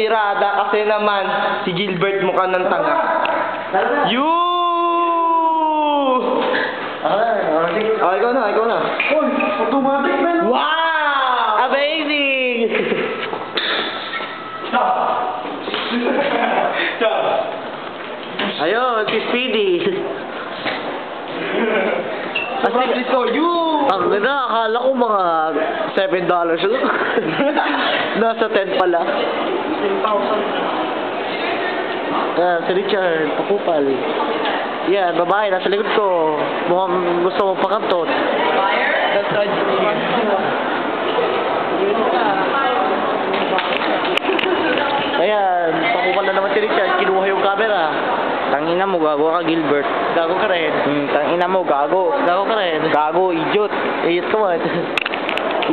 tirada kasi naman si Gilbert mukha ng tanga. You! Ikaw na. Uy, automatic man. Wow! Amazing! Ayun, si Speedy. Practice ko, you! Ang ganda, akala ko mga $7 lang. Nasa 10 pala. 10,000. Si Richard, pakupal. Yan, babae, nasa likod ko. Mukhang gusto mo pakantot. That's right. Ayan, pakupal na naman si Richard. Kinuha yung camera. Tangina mo, gago ka, Gilbert. Gago ka rin. Tangina mo, gago. Gago ka rin. Gago, idiot. Idiot ka man.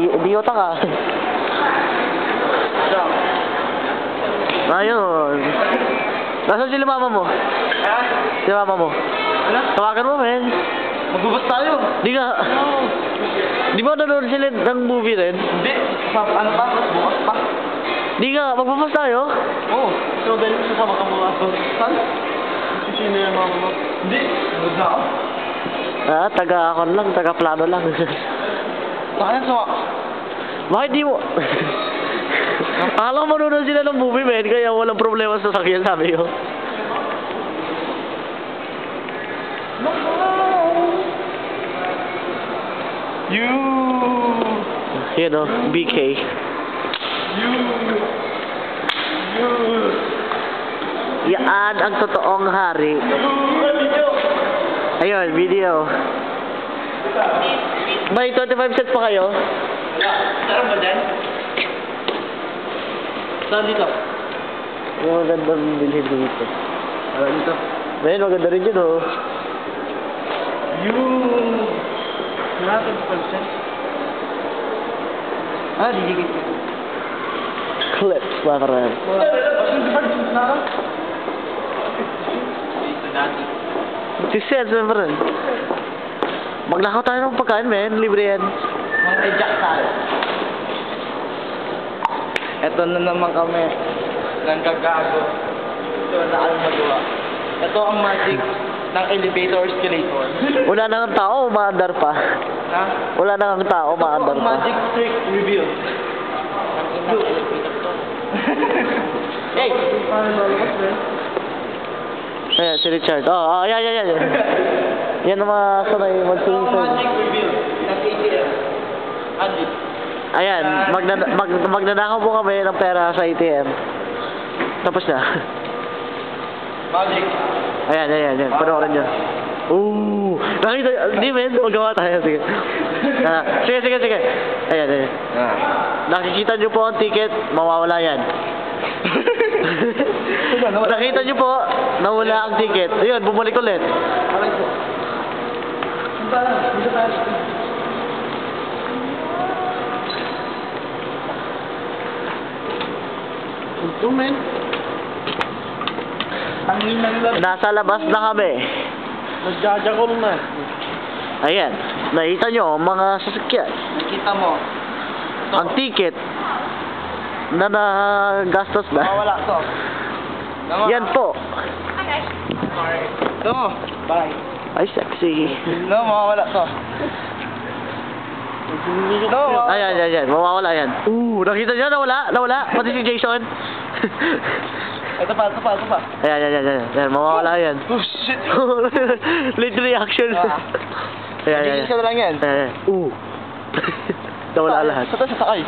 Idiota ka. Ayun. Nasaan sila mama mo? Si mama mo? Ano? Tawagan mo, men. Magbubas tayo. Di ka. Di ba nanonood sila ng movie rin? Hindi. Ano pa? Bukas pa. Di ka. Magpapas tayo? Oo. So, dahil sasama ka bukas. Saan? Sino yung mama mo? Hindi. Nanood na ako. Taga-akon lang. Taga-plano lang. Bakit so? Bakit di mo? Akala ko manonood sila ng movie, men. Kaya walang problema sa sakyan, sabi ko. You! Yan o, BK. You! Yan ang totoong hari. Ayun, video. May 25 cents pa kayo? Sarap ba dyan? Saan dito? Yung magandang bilhin dito. Dito. Men, maganda rin yun o. You! Natin pa dyan. Digigit ko. Clips, mga karan. Si Seds, mga karan. Maglakaw tayo ng pagkain, men. Libre yan. Mga ejak tayo. Ito na naman kami. Nagkagago. Ito na ang magawa. Ito ang magic ng elevator escalator. Wala nang tao, umaandar pa. Ha? Wala nang tao, Ito umaandar ang pa. magic trick reveal. Hey! Paano lalabas ba? Ayan, si Richard. Oh, ayan. Yan ang mga sanay Ito ang magsulisan. magic reveal ng ATM. Adi. Ayan, magnanakaw po kami ng pera sa ATM. Tapos na. Magic. Ayan. Panoorin nyo. Ooh! Nakita, hindi men, magawa tayo. Sige. Sige. Ayan. Nakikita nyo po ang ticket, mawawala yan. Nakita nyo po, nawala ang ticket. Ayun, bumalik ulit. Aray ko. Dito tayo. Ito, men. Ang hinang lang. Nasa labas na kami. Nagjajakol na. Ayan, nakita nyo ang mga sasakyan. Nakita mo. Ito. Ang ticket na nagastos na. Mawala to. Yan po. Ito mo. Bye. Ay, sexy. No, mawawala to. No, Ayan. Mawawala yan. Nakita nyo? Nawala. Pati si Jason. Ito pa. Ayan. Mawawala yan. Oh, shit. Late reaction. Ayan. Isa na lang yan. Ayan. Nawala lahat. Saan tayo sasakay?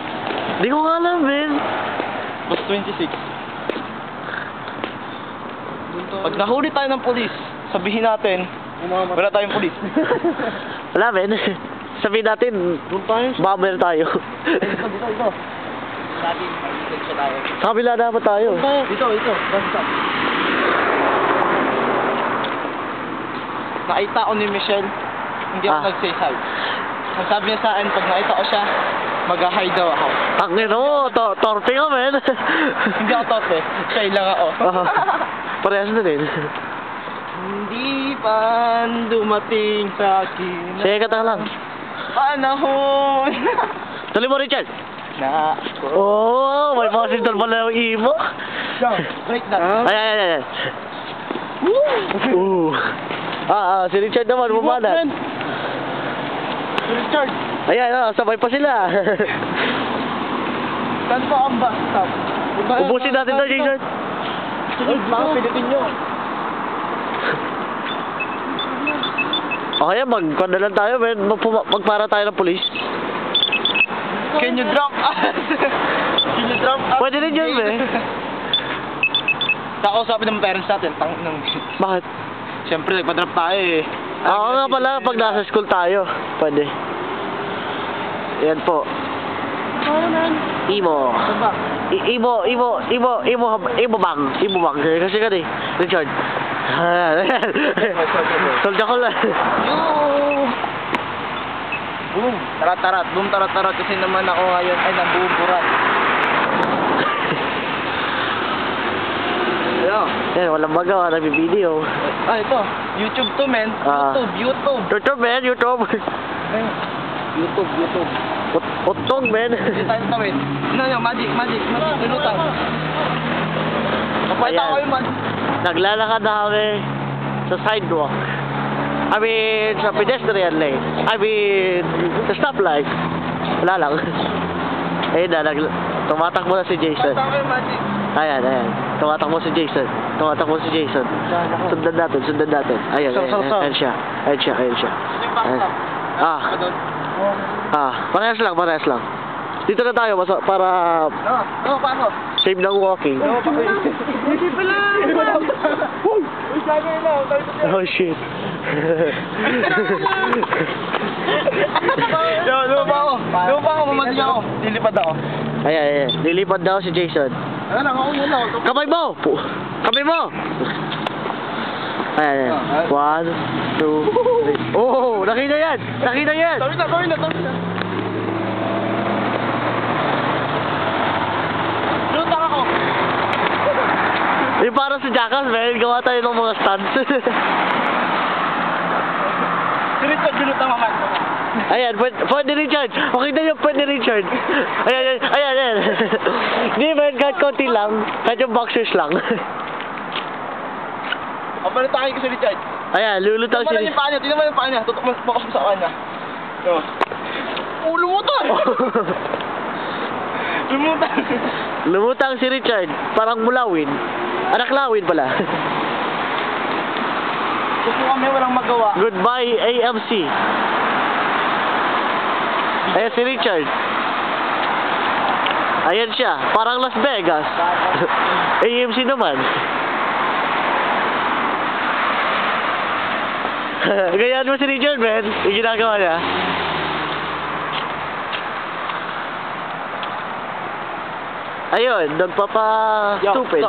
Di ko nga alam, men. Bus 26. Pag nahuli tayo ng polis, sabihin natin, wala tayong polis. Wala, men. Sabihin natin, bummer tayo. Dito. Sabi, mag-lisensya tayo. Sa kabila dapat tayo. Dito. Nakita ko ni Michelle, hindi ako nag-say hi. Ang sabi niya sa akin, pag nakita ko siya, mag-hi daw ako. Ang torpe ka, men. Hindi ako torpe, shy lang ako. Parehas na din. Hindi pa dumating sa akin. Sige, kata lang. Panahon. Tuloy mo, Richard. Na. Oh, may mga signal pala yung imo. Break that. Ayan. Si Richard naman, bumanat. Richard, Ayan, sabay pa sila. saan po ang bus stop? Ubusin natin to, Jason. Mga Pilipino. O kaya magkanda lang tayo, men. Magpara tayo ng pulis. Can you drop us? Can you drop us? Pwede rin yun, men. Kakausapin ng parents natin, Bakit? Siyempre, nagpa-drop tayo eh. Oo nga pala, pag nasa school tayo. Pwede. Yan po. Imo. Imo bang. Kasi ka eh. Richard. Soldier ko lang. Boom. Tarat-tarat. Boom, tarat-tarat. Kasi naman ako ngayon ay nabuburat. Yan, walang magawa. Nag-video. Ito. YouTube to, men. YouTube. YouTube, man. YouTube. YouTube. Utong, man. Hindi tayo tawid. Magic. Lulutang. Kapweta ko yung magic. Naglalakad na kami sa sidewalk. I mean, sa pedestrian lane. I mean, sa stoplight. Wala lang. Ayun na, tumatakbo na si Jason. Kapweta ko yung magic. Ayan. Tumatakbo si Jason. Sundan natin. Ayan siya. Parehas lang. Dito na tayo para Paano? save ng walking. Hindi pala! Uy, sabi na. Oh shit. Lumapa ako, mamati ako. Lilipad ako. Ayan. Lilipad daw si Jason. Ayan lang, ako muna. Kamay mo! Ayan. 1, 2, 3. Oh! Nakita yan! Tawid na. Lutang ako. Yung parang sa Jackass, man. Gawa tayo ng mga stunts. Richard, lutang maman. Ayan, pwede Richard. Okay na yun, pwede Richard. Ayan. Hindi, man. Kahit konti lang. Kahit yung boxers lang. Pabalitakin ko si Richard. Ayan, lulutaw si Richard. Tingnan mo yung paa niya. Tutok mo sa kanya. Lumutang! Lumutang si Richard. Parang mulawin. Anaklawin pala. Gusto kami walang magawa. Goodbye, AMC. Ayan si Richard. Ayan siya. Parang Las Vegas. AMC naman. Gayaan mo si Richard, man. Yung ginagawa niya. Ayun, nagpapa-stupid.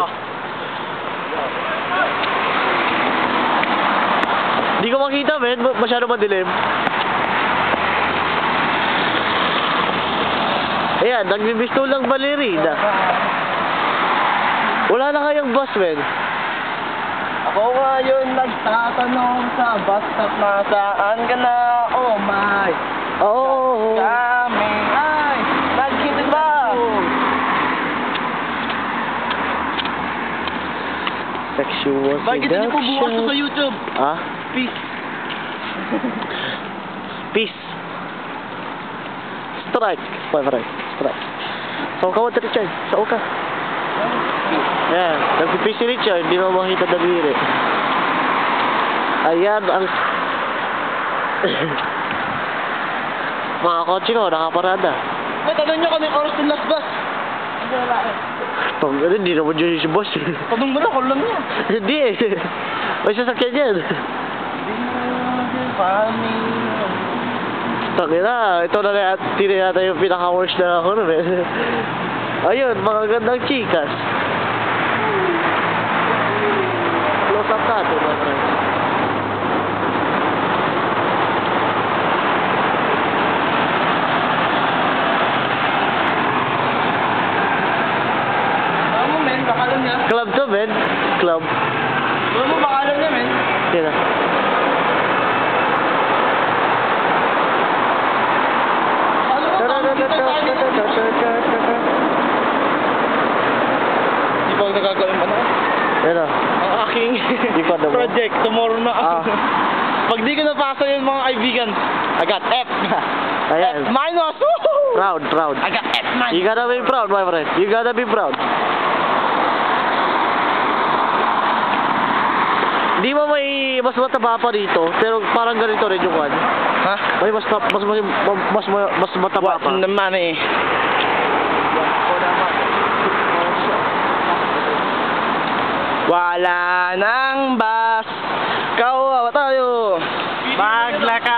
Di ko makita, man. Masyado madilim. Ayan, nagbibisto lang balerina. Wala na kayang bus, man. Ako ngayon nagtatanong sa bus stop na saan ka na, oh my. Oo. Kami ay nagkita ba? Sexual Bakit hindi po bukas seduction. sa YouTube? Ah? Peace. Peace. Strike. Strike. Saan ka mo, Richard? Saan ka? Ayan. Nagpipis si Richard. Di mo makita daliri. Ayan ang... Mga kotse ko, nakaparada. May tanong nyo kung may oras yung last bus. Hindi wala eh. Hindi naman dyan si boss. Tanong mo na, kung lang niya. Hindi eh. May sasakyan yan. Tangina, ito na nga, tinin natin yung pinaka-worst na ako nun eh. Ayun, mga gandang chikas. Close up natin, mga friends. Alam mo, men, baka alam niya. Club to, men. Club. Alam mo, baka alam niya, men. Yan na. Alam mo, baka alam niya. Di ba nagagawa Yan o. Ang aking Di pa naman. project, tomorrow na. Ah. Pag di ko napasa yun mga kaibigan, I got F. Ayan. F minus. Woohoo! Proud, proud. I got F minus. You gotta be proud, my friend. You gotta be proud. Di ba may mas mataba pa dito? Pero parang ganito rin yung one. Ha? May mas mataba What pa. naman eh. Wala nang bus. Kawawa tayo. Maglakad